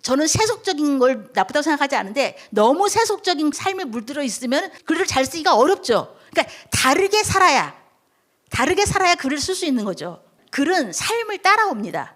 저는 세속적인 걸 나쁘다고 생각하지 않은데 너무 세속적인 삶에 물들어 있으면 글을 잘 쓰기가 어렵죠. 그러니까 다르게 살아야 글을 쓸 수 있는 거죠. 글은 삶을 따라옵니다.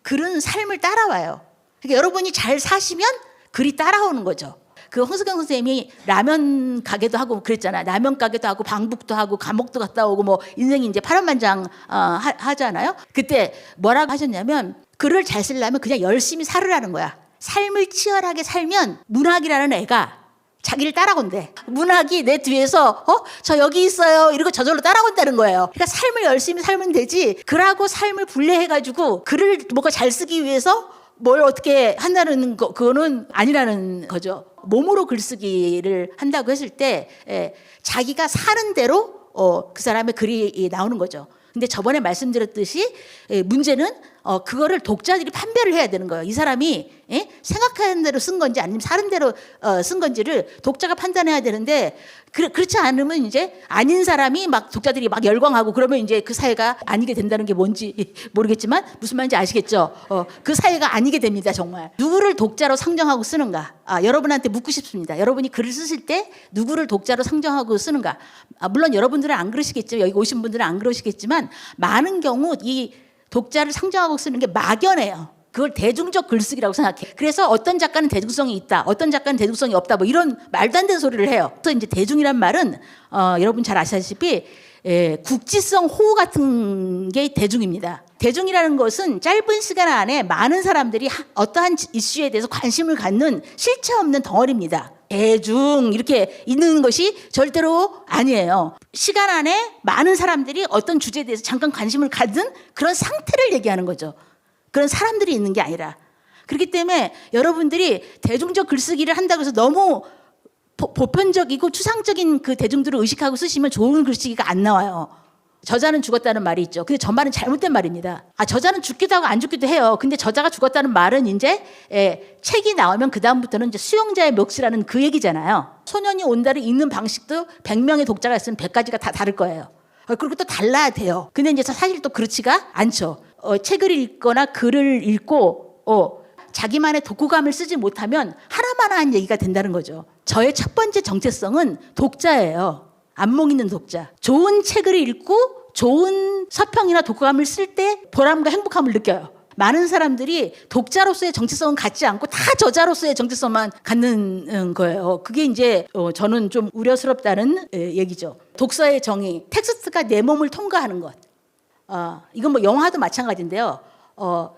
글은 삶을 따라와요. 그러니까 여러분이 잘 사시면 글이 따라오는 거죠. 그 홍석경 선생님이 라면 가게도 하고 그랬잖아요. 라면 가게도 하고 방북도 하고 감옥도 갔다 오고 뭐 인생이 이제 파란만장 하잖아요. 그때 뭐라고 하셨냐면 글을 잘 쓰려면 그냥 열심히 살으라는 거야. 삶을 치열하게 살면 문학이라는 애가 자기를 따라온대. 문학이 내 뒤에서 저 여기 있어요 이러고 저절로 따라온다는 거예요. 그러니까 삶을 열심히 살면 되지 글하고 삶을 분리해가지고 글을 뭔가 잘 쓰기 위해서 뭘 어떻게 한다는 거 그거는 아니라는 거죠. 몸으로 글쓰기를 한다고 했을 때 자기가 사는 대로 그 사람의 글이 나오는 거죠. 근데 저번에 말씀드렸듯이 문제는 그거를 독자들이 판별을 해야 되는 거예요. 이 사람이 생각하는 대로 쓴 건지 아니면 사는 대로 쓴 건지를 독자가 판단해야 되는데 그렇지 않으면 이제 아닌 사람이 막 독자들이 막 열광하고 그러면 이제 그 사회가 아니게 된다는 게 뭔지 모르겠지만 무슨 말인지 아시겠죠? 그 사회가 아니게 됩니다. 정말. 누구를 독자로 상정하고 쓰는가? 여러분한테 묻고 싶습니다. 여러분이 글을 쓰실 때 누구를 독자로 상정하고 쓰는가? 물론 여러분들은 안 그러시겠죠. 여기 오신 분들은 안 그러시겠지만 많은 경우 이 독자를 상정하고 쓰는 게 막연해요. 그걸 대중적 글쓰기라고 생각해. 그래서 어떤 작가는 대중성이 있다, 어떤 작가는 대중성이 없다, 뭐 이런 말도 안 되는 소리를 해요. 그래서 이제 대중이란 말은 여러분 잘 아시다시피 국지성 호우 같은 게 대중입니다. 대중이라는 것은 짧은 시간 안에 많은 사람들이 어떠한 이슈에 대해서 관심을 갖는 실체 없는 덩어리입니다. 대중 이렇게 있는 것이 절대로 아니에요. 시간 안에 많은 사람들이 어떤 주제에 대해서 잠깐 관심을 갖는 그런 상태를 얘기하는 거죠. 그런 사람들이 있는 게 아니라. 그렇기 때문에 여러분들이 대중적 글쓰기를 한다고 해서 너무 보편적이고 추상적인 그 대중들을 의식하고 쓰시면 좋은 글쓰기가 안 나와요. 저자는 죽었다는 말이 있죠. 근데 저 말은 잘못된 말입니다. 저자는 죽기도 하고 안 죽기도 해요. 근데 저자가 죽었다는 말은 이제 책이 나오면 그 다음부터는 이제 수용자의 몫이라는 그 얘기잖아요. 소년이 온다를 읽는 방식도 100명의 독자가 있으면 100가지가 다 다를 거예요. 그리고 또 달라야 돼요. 근데 이제 사실 또 그렇지가 않죠. 책을 읽거나 글을 읽고 자기만의 독후감을 쓰지 못하면 하나만한 얘기가 된다는 거죠. 저의 첫 번째 정체성은 독자예요. 안목 있는 독자. 좋은 책을 읽고 좋은 서평이나 독후감을 쓸 때 보람과 행복함을 느껴요. 많은 사람들이 독자로서의 정체성은 갖지 않고 다 저자로서의 정체성만 갖는 거예요. 그게 이제 저는 좀 우려스럽다는 얘기죠. 독서의 정의, 텍스트가 내 몸을 통과하는 것. 이건 뭐 영화도 마찬가지인데요.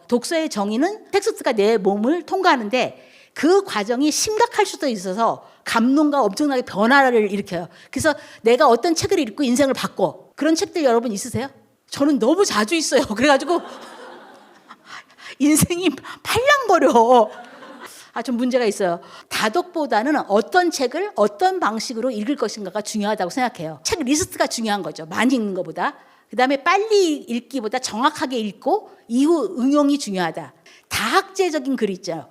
독서의 정의는 텍스트가 내 몸을 통과하는데 그 과정이 심각할 수도 있어서 감동과 엄청나게 변화를 일으켜요. 그래서 내가 어떤 책을 읽고 인생을 바꿔. 그런 책들 여러분 있으세요? 저는 너무 자주 있어요. 그래가지고 인생이 팔랑거려. 좀 문제가 있어요. 다독보다는 어떤 책을 어떤 방식으로 읽을 것인가가 중요하다고 생각해요. 책 리스트가 중요한 거죠. 많이 읽는 것보다. 그 다음에 빨리 읽기보다 정확하게 읽고 이후 응용이 중요하다. 다학제적인 글 있죠.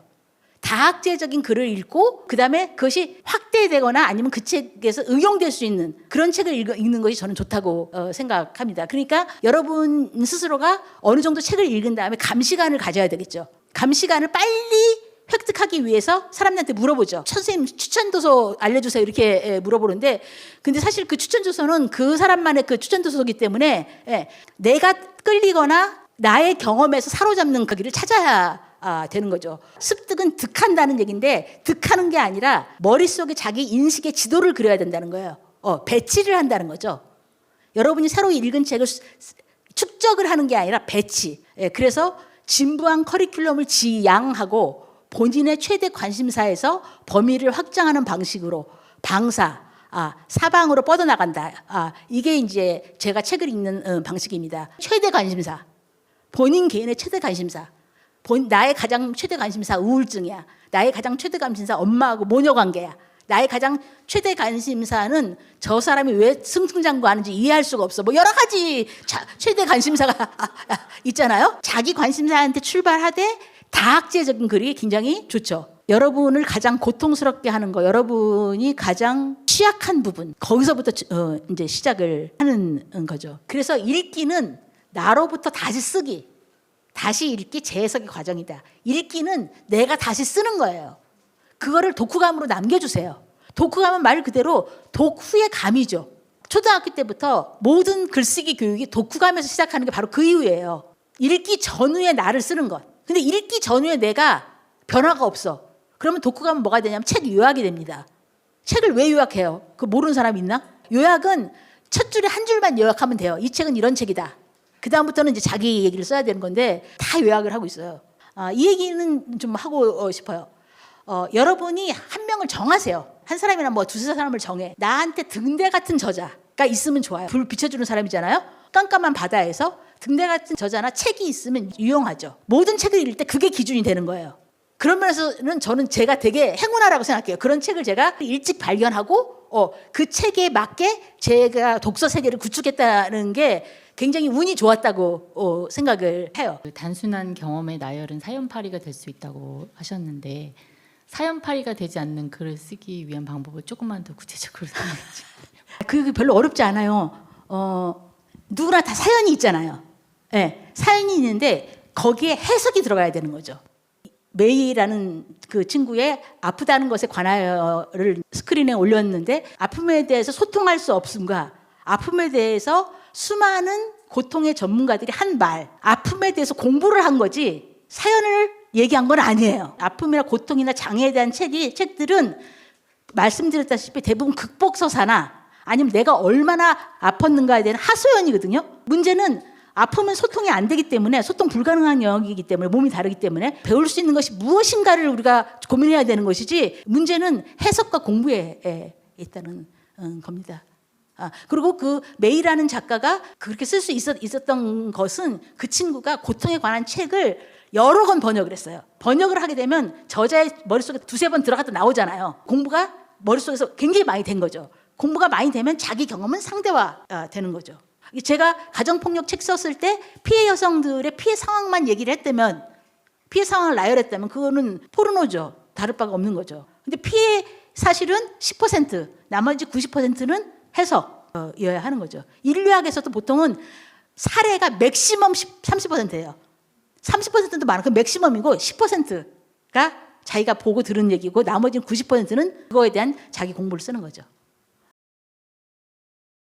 다학제적인 글을 읽고 그 다음에 그것이 확대되거나 아니면 그 책에서 응용될 수 있는 그런 책을 읽는 것이 저는 좋다고 생각합니다. 그러니까 여러분 스스로가 어느 정도 책을 읽은 다음에 감시관을 가져야 되겠죠. 감시관을 빨리 획득하기 위해서 사람들한테 물어보죠. 선생님 추천도서 알려주세요 이렇게 물어보는데 근데 사실 그 추천도서는 그 사람만의 그 추천도서이기 때문에 내가 끌리거나 나의 경험에서 사로잡는 거기를 찾아야 되는 거죠. 습득은 득한다는 얘기인데 득하는 게 아니라 머릿속에 자기 인식의 지도를 그려야 된다는 거예요. 배치를 한다는 거죠. 여러분이 새로 읽은 책을 축적을 하는 게 아니라 배치. 그래서 진부한 커리큘럼을 지향하고 본인의 최대 관심사에서 범위를 확장하는 방식으로 방사, 사방으로 뻗어나간다. 이게 이제 제가 책을 읽는 방식입니다. 최대 관심사. 본인 개인의 최대 관심사. 나의 가장 최대 관심사 우울증이야. 나의 가장 최대 관심사 엄마하고 모녀 관계야. 나의 가장 최대 관심사는 저 사람이 왜 승승장구하는지 이해할 수가 없어. 뭐 여러 가지 최대 관심사가 있잖아요. 자기 관심사한테 출발하되 다학제적인 글이 굉장히 좋죠. 여러분을 가장 고통스럽게 하는 거, 여러분이 가장 취약한 부분, 거기서부터 이제 시작을 하는 거죠. 그래서 읽기는 나로부터 다시 쓰기. 다시 읽기 재해석의 과정이다. 읽기는 내가 다시 쓰는 거예요. 그거를 독후감으로 남겨주세요. 독후감은 말 그대로 독후의 감이죠. 초등학교 때부터 모든 글쓰기 교육이 독후감에서 시작하는 게 바로 그 이유예요. 읽기 전후에 나를 쓰는 것. 근데 읽기 전후에 내가 변화가 없어. 그러면 독후감은 뭐가 되냐면 책 요약이 됩니다. 책을 왜 요약해요? 그 모르는 사람 있나? 요약은 첫 줄에 한 줄만 요약하면 돼요. 이 책은 이런 책이다. 그 다음부터는 이제 자기 얘기를 써야 되는 건데 다 요약을 하고 있어요. 이 얘기는 좀 하고 싶어요. 여러분이 한 명을 정하세요. 한 사람이나 뭐 두세 사람을 정해. 나한테 등대 같은 저자가 있으면 좋아요. 불 비춰주는 사람이잖아요. 깜깜한 바다에서 등대 같은 저자나 책이 있으면 유용하죠. 모든 책을 읽을 때 그게 기준이 되는 거예요. 그런 면에서는 저는 제가 되게 행운아라고 생각해요. 그런 책을 제가 일찍 발견하고 그 책에 맞게 제가 독서 세계를 구축했다는 게 굉장히 운이 좋았다고 생각을 해요. 단순한 경험의 나열은 사연팔이가 될 수 있다고 하셨는데 사연팔이가 되지 않는 글을 쓰기 위한 방법을 조금만 더 구체적으로 설명해 주세요. 그게 별로 어렵지 않아요. 누구나 다 사연이 있잖아요. 네, 사연이 있는데 거기에 해석이 들어가야 되는 거죠. 메이라는 그 친구의 아프다는 것에 관하여를 스크린에 올렸는데 아픔에 대해서 소통할 수 없음과 아픔에 대해서 수많은 고통의 전문가들이 한 말, 아픔에 대해서 공부를 한 거지 사연을 얘기한 건 아니에요. 아픔이나 고통이나 장애에 대한 책들은 말씀드렸다시피 대부분 극복서사나 아니면 내가 얼마나 아팠는가에 대한 하소연이거든요. 문제는 아픔은 소통이 안 되기 때문에 소통 불가능한 영역이기 때문에 몸이 다르기 때문에 배울 수 있는 것이 무엇인가를 우리가 고민해야 되는 것이지 문제는 해석과 공부에 있다는 겁니다. 그리고 그 메이라는 작가가 그렇게 쓸 수 있었던 것은 그 친구가 고통에 관한 책을 여러 권 번역을 했어요. 번역을 하게 되면 저자의 머릿속에 두세 번 들어갔다 나오잖아요. 공부가 머릿속에서 굉장히 많이 된 거죠. 공부가 많이 되면 자기 경험은 상대화 되는 거죠. 제가 가정폭력 책 썼을 때 피해 여성들의 피해 상황만 얘기를 했다면 피해 상황을 나열했다면 그거는 포르노죠. 다를 바가 없는 거죠. 근데 피해 사실은 10%, 나머지 90%는 해석이어야 하는 거죠. 인류학에서도 보통은 사례가 맥시멈 30%예요. 30%도 많아. 그 맥시멈이고 10%가 자기가 보고 들은 얘기고 나머지 90%는 그거에 대한 자기 공부를 쓰는 거죠.